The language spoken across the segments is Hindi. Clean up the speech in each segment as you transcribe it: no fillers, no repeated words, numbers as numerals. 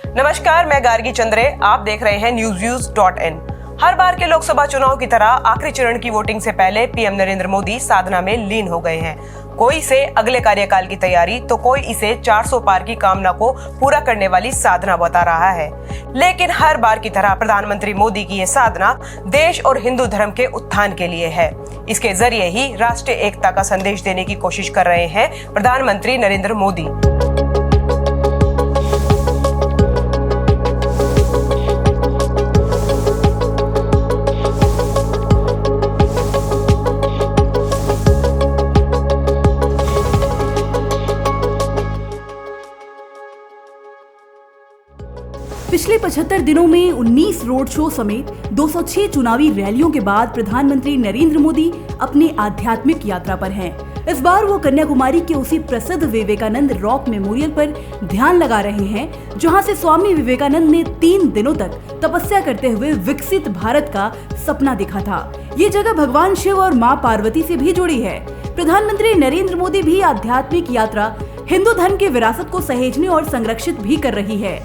नमस्कार, मैं गार्गी चंद्रे। आप देख रहे हैं newsviews.in। हर बार के लोकसभा चुनाव की तरह आखिरी चरण की वोटिंग से पहले पीएम नरेंद्र मोदी साधना में लीन हो गए हैं। कोई इसे अगले कार्यकाल की तैयारी तो कोई इसे 400 पार की कामना को पूरा करने वाली साधना बता रहा है। लेकिन हर बार की तरह प्रधानमंत्री मोदी की ये साधना देश और हिंदू धर्म के उत्थान के लिए है। इसके जरिए ही राष्ट्रीय एकता का संदेश देने की कोशिश कर रहे हैं प्रधानमंत्री नरेंद्र मोदी। पिछले 75 दिनों में 19 रोड शो समेत 206 चुनावी रैलियों के बाद प्रधानमंत्री नरेंद्र मोदी अपने आध्यात्मिक यात्रा पर हैं। इस बार वो कन्याकुमारी के उसी प्रसिद्ध विवेकानंद रॉक मेमोरियल पर ध्यान लगा रहे हैं, जहां से स्वामी विवेकानंद ने 3 दिनों तक तपस्या करते हुए विकसित भारत का सपना देखा था। ये जगह भगवान शिव और मां पार्वती से भी जुड़ी है। प्रधानमंत्री नरेंद्र मोदी भी आध्यात्मिक यात्रा हिंदू धर्म की विरासत को सहेजने और संरक्षित भी कर रही है।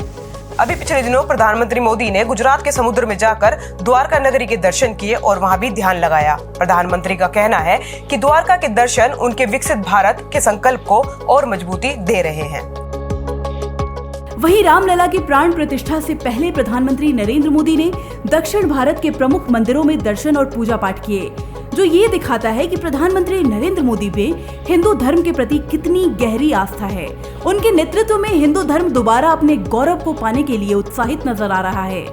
अभी पिछले दिनों प्रधानमंत्री मोदी ने गुजरात के समुद्र में जाकर द्वारका नगरी के दर्शन किए और वहां भी ध्यान लगाया। प्रधानमंत्री का कहना है कि द्वारका के दर्शन उनके विकसित भारत के संकल्प को और मजबूती दे रहे हैं। वहीं रामलला की प्राण प्रतिष्ठा से पहले प्रधानमंत्री नरेंद्र मोदी ने दक्षिण भारत के प्रमुख मंदिरों में दर्शन और पूजा पाठ किए, जो ये दिखाता है कि प्रधानमंत्री नरेंद्र मोदी में हिंदू धर्म के प्रति कितनी गहरी आस्था है। उनके नेतृत्व में हिंदू धर्म दोबारा अपने गौरव को पाने के लिए उत्साहित नजर आ रहा है।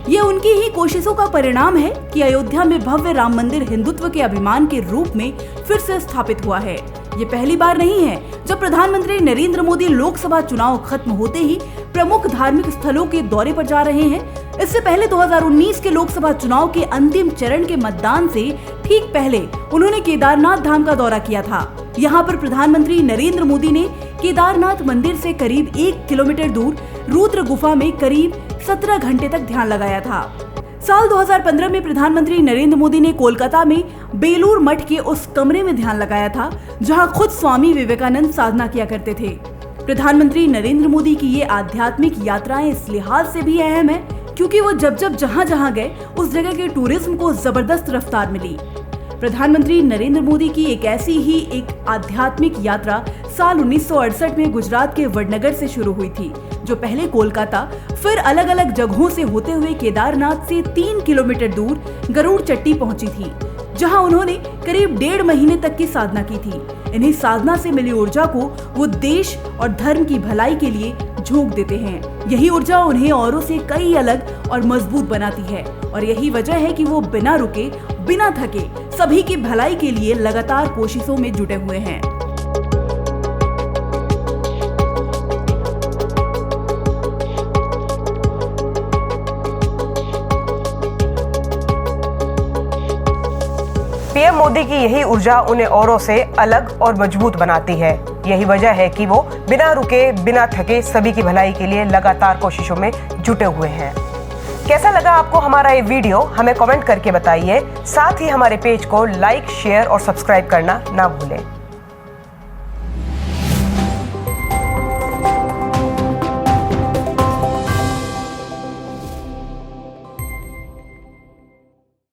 ये उनकी ही कोशिशों का परिणाम है कि अयोध्या में भव्य राम मंदिर हिंदुत्व के अभिमान के रूप में फिर से स्थापित हुआ है। ये पहली बार नहीं है जब प्रधानमंत्री नरेंद्र मोदी लोकसभा चुनाव खत्म होते ही प्रमुख धार्मिक स्थलों के दौरे पर जा रहे हैं। इससे पहले 2019 के लोकसभा चुनाव के अंतिम चरण के मतदान से ठीक पहले उन्होंने केदारनाथ धाम का दौरा किया था। यहाँ पर प्रधानमंत्री नरेंद्र मोदी ने केदारनाथ मंदिर से करीब 1 किलोमीटर दूर रुद्र गुफा में करीब 17 घंटे तक ध्यान लगाया था। साल 2015 में प्रधानमंत्री नरेंद्र मोदी ने कोलकाता में बेलूर मठ के उस कमरे में ध्यान लगाया था जहां खुद स्वामी विवेकानंद साधना किया करते थे। प्रधानमंत्री नरेंद्र मोदी की ये आध्यात्मिक यात्राएं इस लिहाज से भी अहम है क्योंकि वो जब जहां गए उस जगह के टूरिज्म को जबरदस्त रफ्तार मिली। प्रधानमंत्री नरेंद्र मोदी की एक ऐसी ही एक आध्यात्मिक यात्रा साल 1968 में गुजरात के वडनगर से शुरू हुई थी, जो पहले कोलकाता फिर अलग अलग जगहों से होते हुए केदारनाथ से 3 किलोमीटर दूर गरुड़ चट्टी पहुंची थी, जहां उन्होंने करीब 1.5 महीने तक की साधना की थी। इन्हीं साधना से मिली ऊर्जा को वो देश और धर्म की भलाई के लिए झोंक देते हैं। यही ऊर्जा उन्हें औरों से कई अलग और मजबूत बनाती है और यही वजह है कि वो बिना रुके बिना थके सभी की भलाई के लिए लगातार कोशिशों में जुटे हुए हैं। पीएम मोदी की यही ऊर्जा उन्हें औरों से अलग और मजबूत बनाती है। यही वजह है कि वो बिना रुके बिना थके सभी की भलाई के लिए लगातार कोशिशों में जुटे हुए हैं। कैसा लगा आपको हमारा ये वीडियो, हमें कमेंट करके बताइए। साथ ही हमारे पेज को लाइक, शेयर और सब्सक्राइब करना ना भूलें।